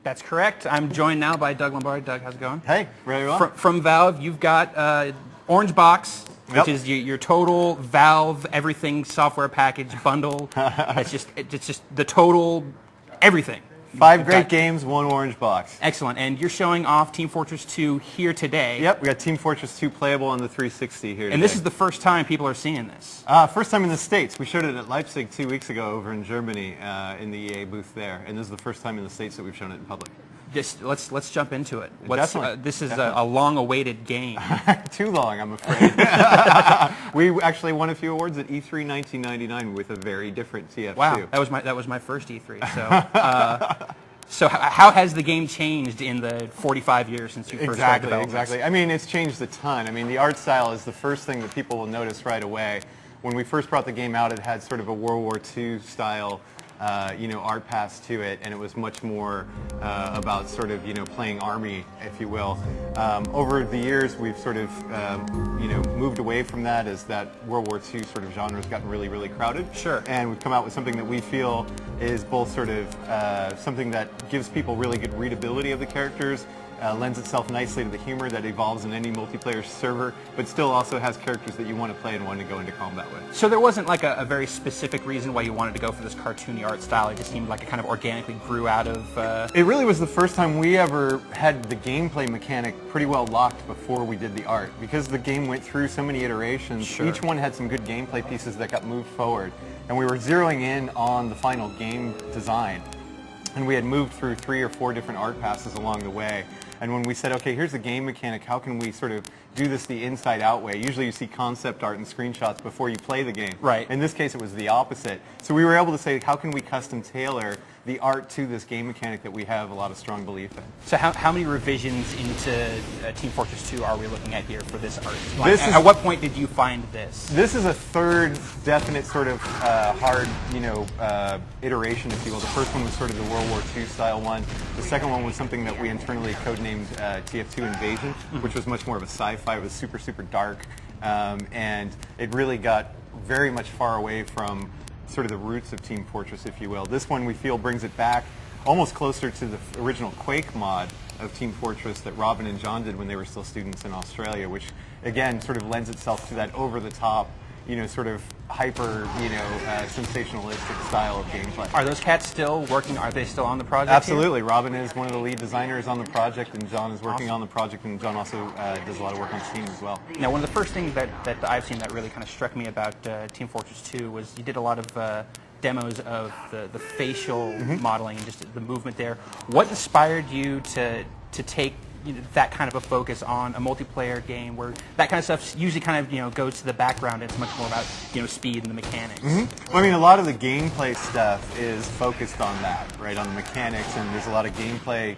That's correct. I'm joined now by Doug Lombardi. Doug, how's it going? Hey, really well. From Valve, you've got Orange Box, Yep. which is your total Valve everything software package bundle. it's just the total everything. 5 great games, 1 orange box. Excellent. And you're showing off Team Fortress 2 here today. Yep, we got Team Fortress 2 playable on the 360 here today. And this is the first time people are seeing this. First time in the States. We showed it at Leipzig 2 weeks ago over in Germany in the EA booth there. And this is the first time in the States that we've shown it in public. Just let's jump into it. This is a long-awaited game. Too long, I'm afraid. We actually won a few awards at E3 1999 with a very different TF2. Wow, that was my first E3. So, so how has the game changed in the 45 years since you first started developing? Exactly. I mean, it's changed a ton. I mean, the art style is the first thing that people will notice right away. When we first brought the game out, it had sort of a World War II style art pass to it, and it was much more about sort of, playing army, if you will. Over the years, we've sort of, moved away from that as that World War II sort of genre has gotten really, really crowded. Sure. And we've come out with something that we feel is both sort of something that gives people really good readability of the characters, lends itself nicely to the humor that evolves in any multiplayer server, but still also has characters that you want to play and want to go into combat with. So there wasn't like a very specific reason why you wanted to go for this cartoony art style. It just seemed like it kind of organically grew out of... It really was the first time we ever had the gameplay mechanic pretty well locked before we did the art. Because the game went through so many iterations, Sure. Each one had some good gameplay pieces that got moved forward. And we were zeroing in on the final game design. And we had moved through 3 or 4 different art passes along the way. And when we said, okay, here's the game mechanic, how can we sort of do this the inside-out way? Usually you see concept art and screenshots before you play the game. Right. In this case, it was the opposite. So we were able to say, how can we custom tailor the art to this game mechanic that we have a lot of strong belief in? So how many revisions into Team Fortress 2 are we looking at here for this art? At what point did you find this? This is a third definite sort of hard, iteration, if you will. The first one was sort of the World War II style one. The second one was something that we internally codenamed TF2 Invasion, which was much more of a sci-fi. It was super, super dark, and it really got very much far away from sort of the roots of Team Fortress, if you will. This one we feel brings it back almost closer to the original Quake mod of Team Fortress that Robin and John did when they were still students in Australia, which again sort of lends itself to that over-the-top, sort of hyper, sensationalistic style of gameplay. Are those cats still working? Are they still on the project? Absolutely. Here? Robin is one of the lead designers on the project, and John is working on the project, and John also does a lot of work on Steam as well. Now, one of the first things that I've seen that really kind of struck me about Team Fortress 2 was you did a lot of demos of the facial modeling and just the movement there. What inspired you to take that kind of a focus on a multiplayer game where that kind of stuff usually kind of goes to the background? It's much more about speed and the mechanics. Well, I mean, a lot of the gameplay stuff is focused on that, right, on the mechanics, and there's a lot of gameplay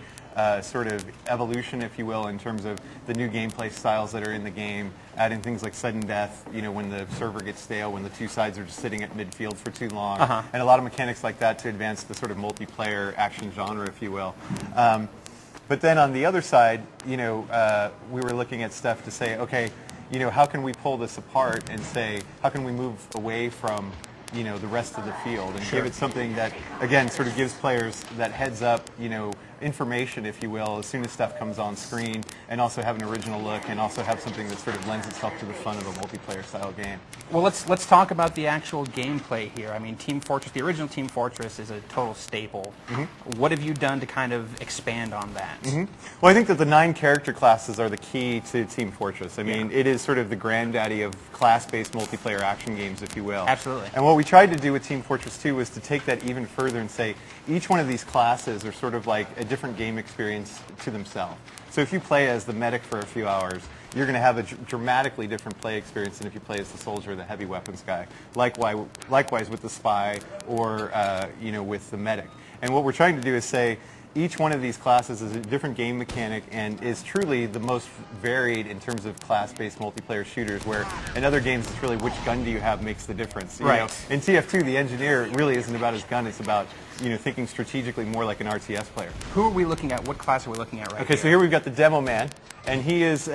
sort of evolution, if you will, in terms of the new gameplay styles that are in the game, adding things like sudden death, when the server gets stale, when the two sides are just sitting at midfield for too long, and a lot of mechanics like that to advance the sort of multiplayer action genre, if you will. But then on the other side, we were looking at stuff to say, okay, how can we pull this apart and say, how can we move away from, the rest of the field and give it something that, again, sort of gives players that heads up, information, if you will, as soon as stuff comes on screen, and also have an original look, and also have something that sort of lends itself to the fun of a multiplayer style game. Well, let's talk about the actual gameplay here. I mean, Team Fortress, the original Team Fortress is a total staple. What have you done to kind of expand on that? Well, I think that the 9 character classes are the key to Team Fortress. I mean, it is sort of the granddaddy of class-based multiplayer action games, if you will. Absolutely. And what we tried to do with Team Fortress 2 was to take that even further and say each one of these classes are sort of like a different game experience to themselves. So if you play as the medic for a few hours, you're going to have a dramatically different play experience than if you play as the soldier or the heavy weapons guy. Likewise with the spy or with the medic. And what we're trying to do is say each one of these classes is a different game mechanic and is truly the most varied in terms of class-based multiplayer shooters, where in other games it's really which gun do you have makes the difference. Right. In TF2, the engineer really isn't about his gun, it's about thinking strategically more like an RTS player. Who are we looking at? What class are we looking at right Okay, so here we've got the demo man, and he is,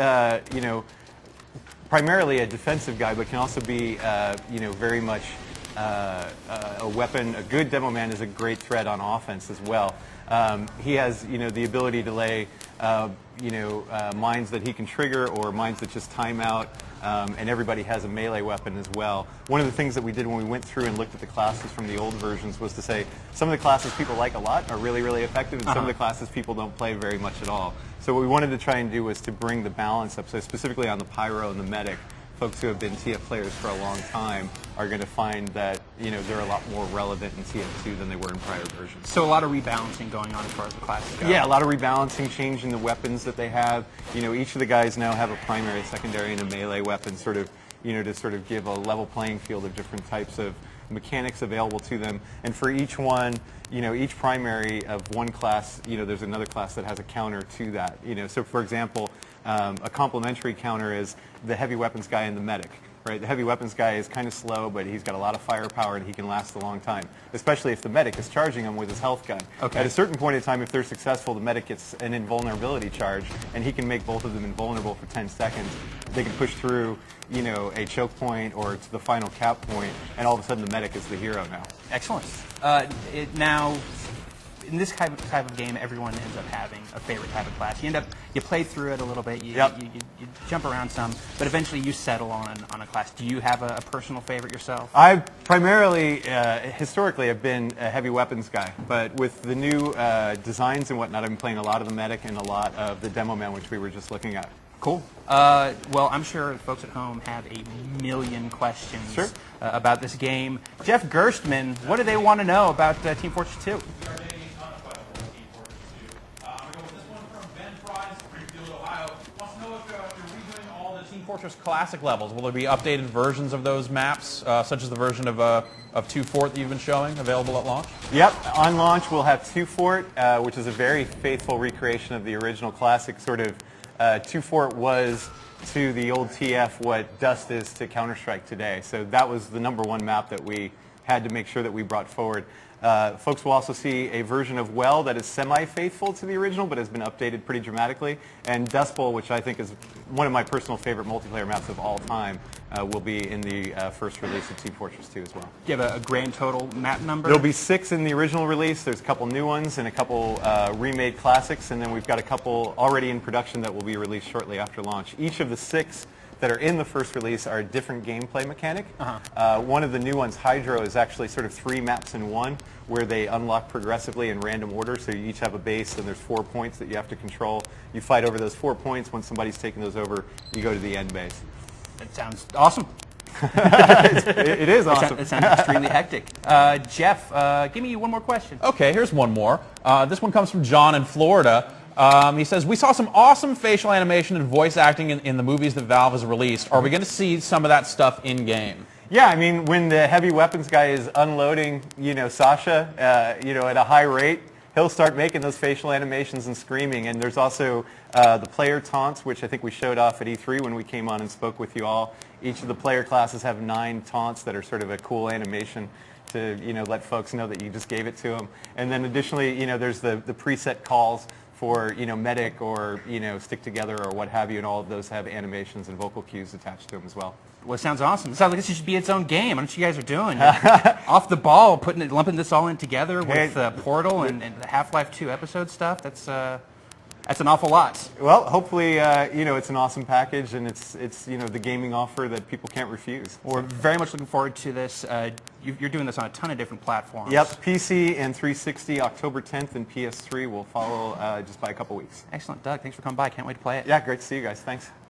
primarily a defensive guy, but can also be, very much a weapon. A good demo man is a great threat on offense as well. He has, the ability to lay, mines that he can trigger or mines that just time out. And everybody has a melee weapon as well. One of the things that we did when we went through and looked at the classes from the old versions was to say some of the classes people like a lot are really, really effective, and some of the classes people don't play very much at all. So what we wanted to try and do was to bring the balance up. So specifically on the Pyro and the Medic, folks who have been TF players for a long time are going to find that they're a lot more relevant in TF2 than they were in prior versions. So a lot of rebalancing going on as far as the classes go. Yeah, a lot of rebalancing, changing the weapons that they have. Each of the guys now have a primary, secondary, and a melee weapon, sort of, to give a level playing field of different types of mechanics available to them. And for each one, each primary of one class, there's another class that has a counter to that. So for example, a complementary counter is the heavy weapons guy and the medic. Right, the heavy weapons guy is kind of slow, but he's got a lot of firepower and he can last a long time, especially if the medic is charging him with his health gun. Okay. At a certain point in time, if they're successful, the medic gets an invulnerability charge, and he can make both of them invulnerable for 10 seconds. They can push through, a choke point or to the final cap point, and all of a sudden the medic is the hero now. Excellent. Now, in this type of game, everyone ends up having a favorite type of class. You play through it a little bit, you jump around some, but eventually you settle on a class. Do you have a personal favorite yourself? I primarily, historically, have been a heavy weapons guy, but with the new designs and whatnot, I've been playing a lot of the medic and a lot of the demo man, which we were just looking at. Cool. Well, I'm sure folks at home have a million questions about this game. Jeff Gerstmann, what do they want to know about Team Fortress 2? Fortress Classic levels. Will there be updated versions of those maps, such as the version of 2 Fort that you've been showing, available at launch? Yep. On launch, we'll have 2 Fort, which is a very faithful recreation of the original Classic. Sort of 2 Fort was to the old TF what Dust is to Counter-Strike today. So that was the #1 map that we had to make sure that we brought forward. Folks will also see a version of Well that is semi-faithful to the original, but has been updated pretty dramatically. And Dust Bowl, which I think is one of my personal favorite multiplayer maps of all time, will be in the first release of Team Fortress 2 as well. Do you have a grand total map number? There'll be 6 in the original release. There's a couple new ones and a couple remade classics, and then we've got a couple already in production that will be released shortly after launch. Each of the 6 that are in the first release are a different gameplay mechanic. One of the new ones, Hydro, is actually sort of 3 maps in one, where they unlock progressively in random order. So you each have a base, and there's 4 points that you have to control. You fight over those 4 points. Once somebody's taken those over, you go to the end base. That sounds awesome. It is awesome. It sounds extremely hectic. Jeff, give me one more question. Okay, here's one more. This one comes from John in Florida. He says, we saw some awesome facial animation and voice acting in the movies that Valve has released. Are we going to see some of that stuff in-game? Yeah, I mean, when the heavy weapons guy is unloading, Sasha, at a high rate, he'll start making those facial animations and screaming. And there's also the player taunts, which I think we showed off at E3 when we came on and spoke with you all. Each of the player classes have 9 taunts that are sort of a cool animation to, let folks know that you just gave it to them. And then additionally, there's the preset calls for, medic or, stick together or what have you, and all of those have animations and vocal cues attached to them as well. Well, it sounds awesome. It sounds like this should be its own game. I don't know what you guys are doing. Off the ball, lumping this all in together with Portal and the Half-Life 2 episode stuff. That's an awful lot. Well, hopefully, it's an awesome package, and it's the gaming offer that people can't refuse. We're very much looking forward to this. You're doing this on a ton of different platforms. Yep, PC and 360, October 10th, and PS3 will follow just by a couple weeks. Excellent, Doug. Thanks for coming by. Can't wait to play it. Yeah, great to see you guys. Thanks.